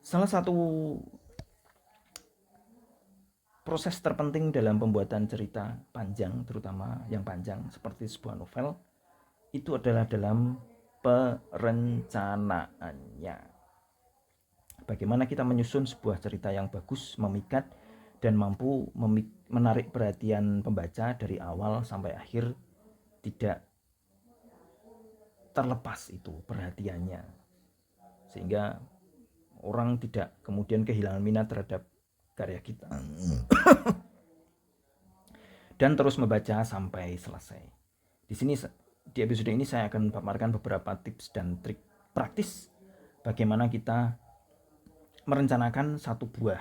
Salah satu proses terpenting dalam pembuatan cerita panjang, terutama yang panjang seperti sebuah novel, itu adalah dalam perencanaannya. Bagaimana kita menyusun sebuah cerita yang bagus, memikat, dan mampu menarik perhatian pembaca dari awal sampai akhir, tidak terlepas itu perhatiannya, sehingga orang tidak kemudian kehilangan minat terhadap karya kita dan terus membaca sampai selesai. Di sini di episode ini saya akan paparkan beberapa tips dan trik praktis bagaimana kita merencanakan satu buah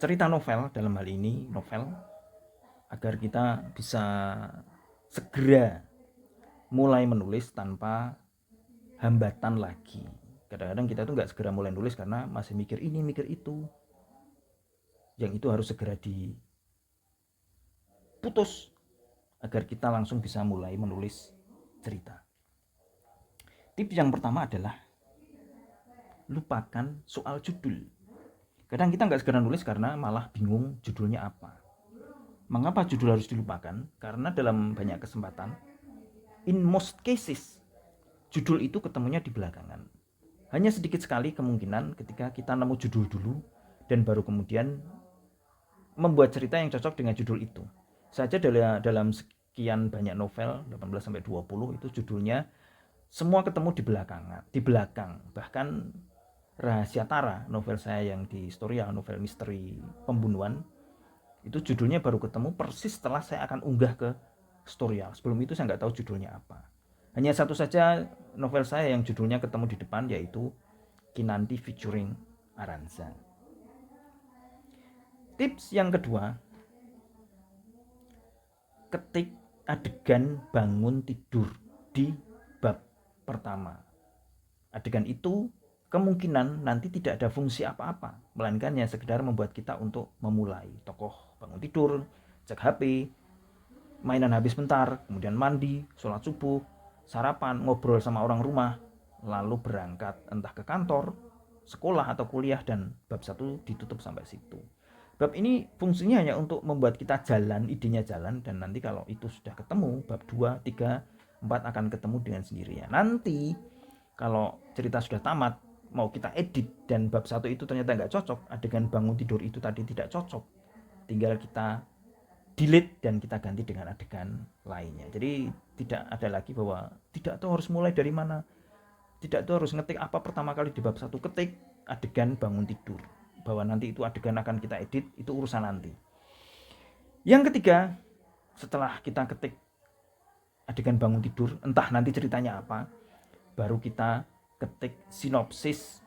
cerita novel, dalam hal ini novel, agar kita bisa segera mulai menulis tanpa hambatan lagi. Kadang-kadang kita tuh nggak segera mulai nulis karena masih mikir ini mikir itu, yang itu harus segera diputus agar kita langsung bisa mulai menulis cerita. Tips yang pertama adalah lupakan soal judul. Kadang kita nggak segera nulis karena malah bingung judulnya apa. Mengapa judul harus dilupakan? Karena dalam banyak kesempatan, in most cases, judul itu ketemunya di belakangan. Hanya sedikit sekali kemungkinan ketika kita nemu judul dulu dan baru kemudian membuat cerita yang cocok dengan judul itu. Saja dalam sekian banyak novel, 18-20 itu judulnya semua ketemu di belakang. Bahkan Rahasia Tara, novel saya yang di Storyal, novel misteri pembunuhan, itu judulnya baru ketemu persis setelah saya akan unggah ke Storyal. Sebelum itu saya nggak tahu judulnya apa. Hanya satu saja novel saya yang judulnya ketemu di depan, yaitu Kinanti featuring Aranza. Tips yang kedua, ketik adegan bangun tidur di bab pertama. Adegan itu kemungkinan nanti tidak ada fungsi apa-apa, melainkan hanya sekedar membuat kita untuk memulai. Tokoh bangun tidur, cek HP, mainan habis bentar, kemudian mandi, sholat subuh, sarapan, ngobrol sama orang rumah, lalu berangkat entah ke kantor, sekolah atau kuliah, dan bab 1 ditutup sampai situ. Bab ini fungsinya hanya untuk membuat kita jalan, idenya jalan, dan nanti kalau itu sudah ketemu, bab 2, 3, 4 akan ketemu dengan sendirinya. Nanti kalau cerita sudah tamat, mau kita edit dan bab 1 itu ternyata nggak cocok, adegan bangun tidur itu tadi tidak cocok, tinggal kita delete dan kita ganti dengan adegan lainnya. Jadi tidak ada lagi bahwa tidak tahu harus mulai dari mana, tidak tahu harus ngetik apa pertama kali di bab 1, ketik adegan bangun tidur, bahwa nanti itu adegan akan kita edit, itu urusan nanti. Yang ketiga, setelah kita ketik adegan bangun tidur, entah nanti ceritanya apa, baru kita ketik sinopsis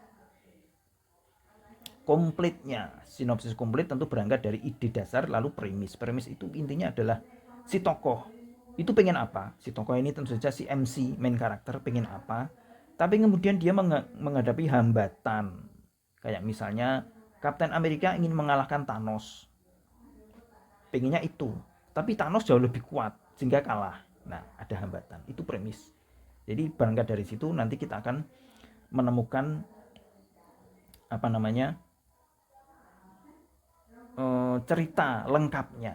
komplitnya. Sinopsis komplit tentu berangkat dari ide dasar lalu premis. Premis itu intinya adalah si tokoh itu pengen apa. Si tokoh ini tentu saja si MC, main karakter, pengen apa. Tapi kemudian dia menghadapi hambatan. Kayak misalnya Kapten Amerika ingin mengalahkan Thanos. Pengennya itu. Tapi Thanos jauh lebih kuat sehingga kalah. Nah, ada hambatan. Itu premis. Jadi berangkat dari situ nanti kita akan menemukan cerita lengkapnya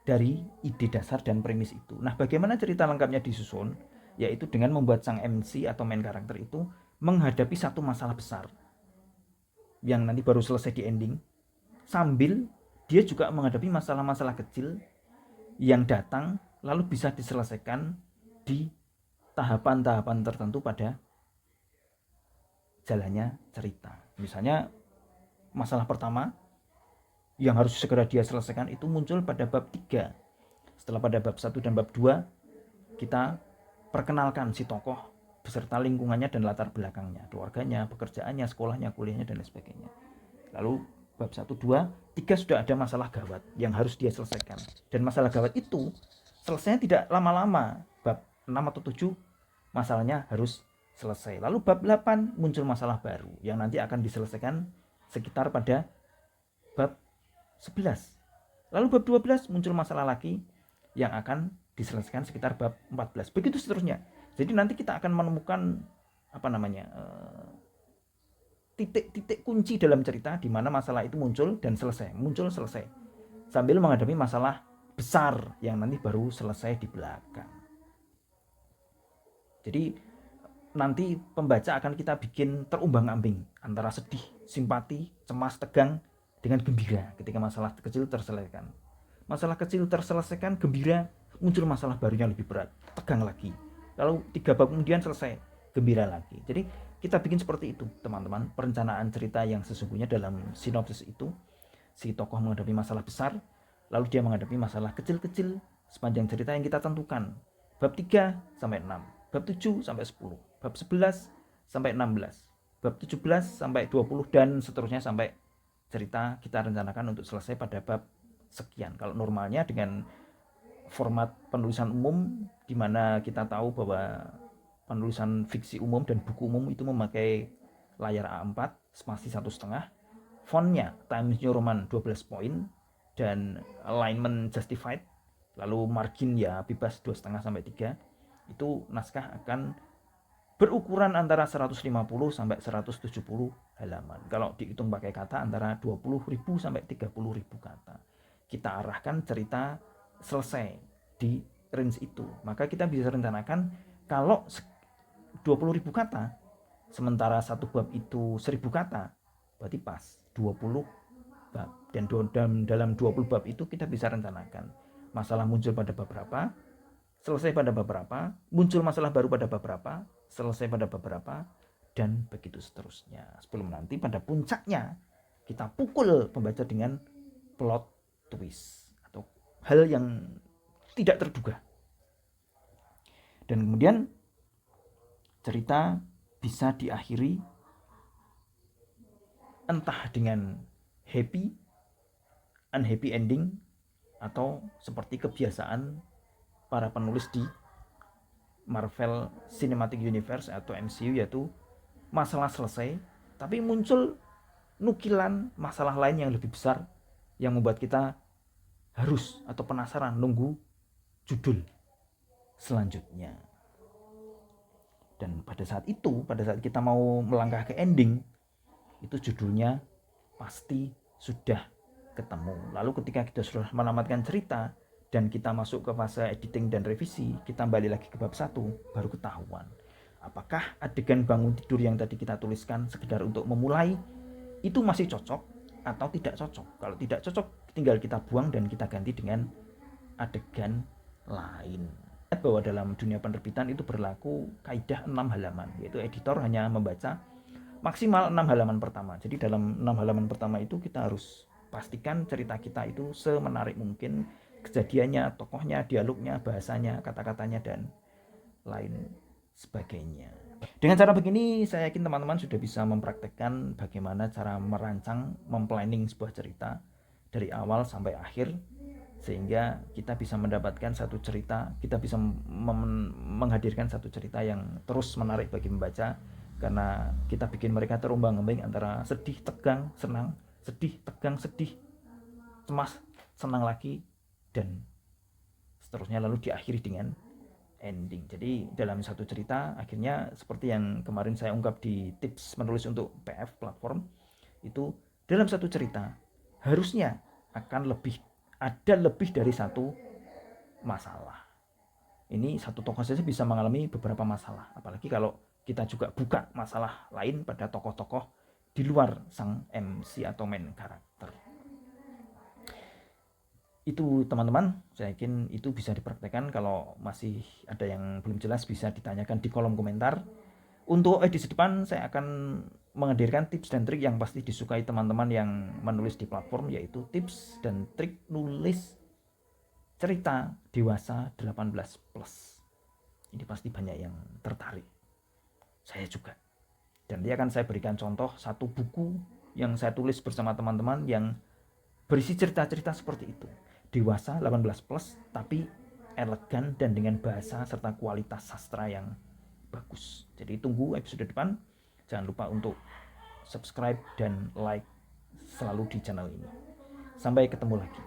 dari ide dasar dan premis itu. Nah, bagaimana cerita lengkapnya disusun? Yaitu dengan membuat sang MC atau main karakter itu menghadapi satu masalah besar yang nanti baru selesai di ending, sambil dia juga menghadapi masalah-masalah kecil yang datang lalu bisa diselesaikan di tahapan-tahapan tertentu pada jalannya cerita. Misalnya masalah pertama yang harus segera dia selesaikan itu muncul pada bab 3. Setelah pada bab 1 dan bab 2 kita perkenalkan si tokoh beserta lingkungannya dan latar belakangnya, keluarganya, pekerjaannya, sekolahnya, kuliahnya, dan lain sebagainya. Lalu bab 1, 2, 3 sudah ada masalah gawat yang harus dia selesaikan. Dan masalah gawat itu selesainya tidak lama-lama. Bab 6 atau 7 masalahnya harus selesai. Lalu bab 8 muncul masalah baru yang nanti akan diselesaikan sekitar pada bab 11. Lalu bab 12 muncul masalah lagi yang akan diselesaikan sekitar bab 14. Begitu seterusnya. Jadi nanti kita akan menemukan titik-titik kunci dalam cerita di mana masalah itu muncul dan selesai, muncul selesai, sambil menghadapi masalah besar yang nanti baru selesai di belakang. Jadi nanti pembaca akan kita bikin terumbang-ambing antara sedih, simpati, cemas, tegang dengan gembira ketika masalah kecil terselesaikan. Masalah kecil terselesaikan, gembira, muncul masalah barunya lebih berat, tegang lagi. Lalu 3 bab kemudian selesai, gembira lagi. Jadi kita bikin seperti itu, teman-teman. Perencanaan cerita yang sesungguhnya dalam sinopsis itu, si tokoh menghadapi masalah besar, lalu dia menghadapi masalah kecil-kecil sepanjang cerita yang kita tentukan. Bab 3 sampai 6, bab 7 sampai 10, bab 11 sampai 16, bab 17 sampai 20 dan seterusnya sampai cerita kita rencanakan untuk selesai pada bab sekian. Kalau normalnya dengan format penulisan umum, di mana kita tahu bahwa penulisan fiksi umum dan buku umum itu memakai layar A4 spasi 1,5, fontnya Times New Roman 12 poin dan alignment justified, lalu margin ya bebas 2,5 sampai 3. Itu naskah akan berukuran antara 150 sampai 170 halaman. Kalau dihitung pakai kata antara 20.000 sampai 30.000 kata. Kita arahkan cerita selesai di range itu. Maka kita bisa rencanakan kalau 20.000 kata, sementara satu bab itu 1.000 kata, berarti pas 20 bab. Dan dalam 20 bab itu kita bisa rencanakan masalah muncul pada bab berapa, selesai pada bab berapa, muncul masalah baru pada bab berapa, selesai pada bab berapa, dan begitu seterusnya. Sebelum nanti pada puncaknya kita pukul pembaca dengan plot twist atau hal yang tidak terduga. Dan kemudian cerita bisa diakhiri entah dengan happy, unhappy ending, atau seperti kebiasaan para penulis di Marvel Cinematic Universe atau MCU, yaitu masalah selesai tapi muncul nukilan masalah lain yang lebih besar yang membuat kita harus atau penasaran nunggu judul selanjutnya. Dan pada saat itu, pada saat kita mau melangkah ke ending, itu judulnya pasti sudah ketemu. Lalu ketika kita sudah menamatkan cerita dan kita masuk ke fase editing dan revisi, kita kembali lagi ke bab 1, baru ketahuan apakah adegan bangun tidur yang tadi kita tuliskan sekedar untuk memulai itu masih cocok atau tidak cocok. Kalau tidak cocok, tinggal kita buang dan kita ganti dengan adegan lain. Bahwa dalam dunia penerbitan itu berlaku kaidah 6 halaman, yaitu editor hanya membaca maksimal 6 halaman pertama. Jadi dalam 6 halaman pertama itu kita harus pastikan cerita kita itu semenarik mungkin, kejadiannya, tokohnya, dialognya, bahasanya, kata-katanya, dan lain sebagainya. Dengan cara begini, saya yakin teman-teman sudah bisa mempraktekkan bagaimana cara merancang, memplanning sebuah cerita dari awal sampai akhir, sehingga kita bisa mendapatkan satu cerita, kita bisa menghadirkan satu cerita yang terus menarik bagi pembaca, karena kita bikin mereka terumbang-ambing antara sedih, tegang, senang, sedih, tegang, sedih, cemas, senang lagi, dan seterusnya, lalu diakhiri dengan ending. Jadi dalam satu cerita akhirnya seperti yang kemarin saya ungkap di tips menulis untuk PF platform, itu dalam satu cerita harusnya akan ada lebih dari satu masalah. Ini satu tokoh saja bisa mengalami beberapa masalah, apalagi kalau kita juga buka masalah lain pada tokoh-tokoh di luar sang MC atau main karakter. Itu teman-teman, saya yakin itu bisa dipraktekkan. Kalau masih ada yang belum jelas bisa ditanyakan di kolom komentar. Untuk edisi depan saya akan menghadirkan tips dan trik yang pasti disukai teman-teman yang menulis di platform, yaitu tips dan trik nulis cerita dewasa 18+. Ini pasti banyak yang tertarik, saya juga. Dan nanti akan saya berikan contoh satu buku yang saya tulis bersama teman-teman yang berisi cerita-cerita seperti itu, dewasa 18+, tapi elegan dan dengan bahasa serta kualitas sastra yang bagus. Jadi tunggu episode depan. Jangan lupa untuk subscribe dan like selalu di channel ini. Sampai ketemu lagi.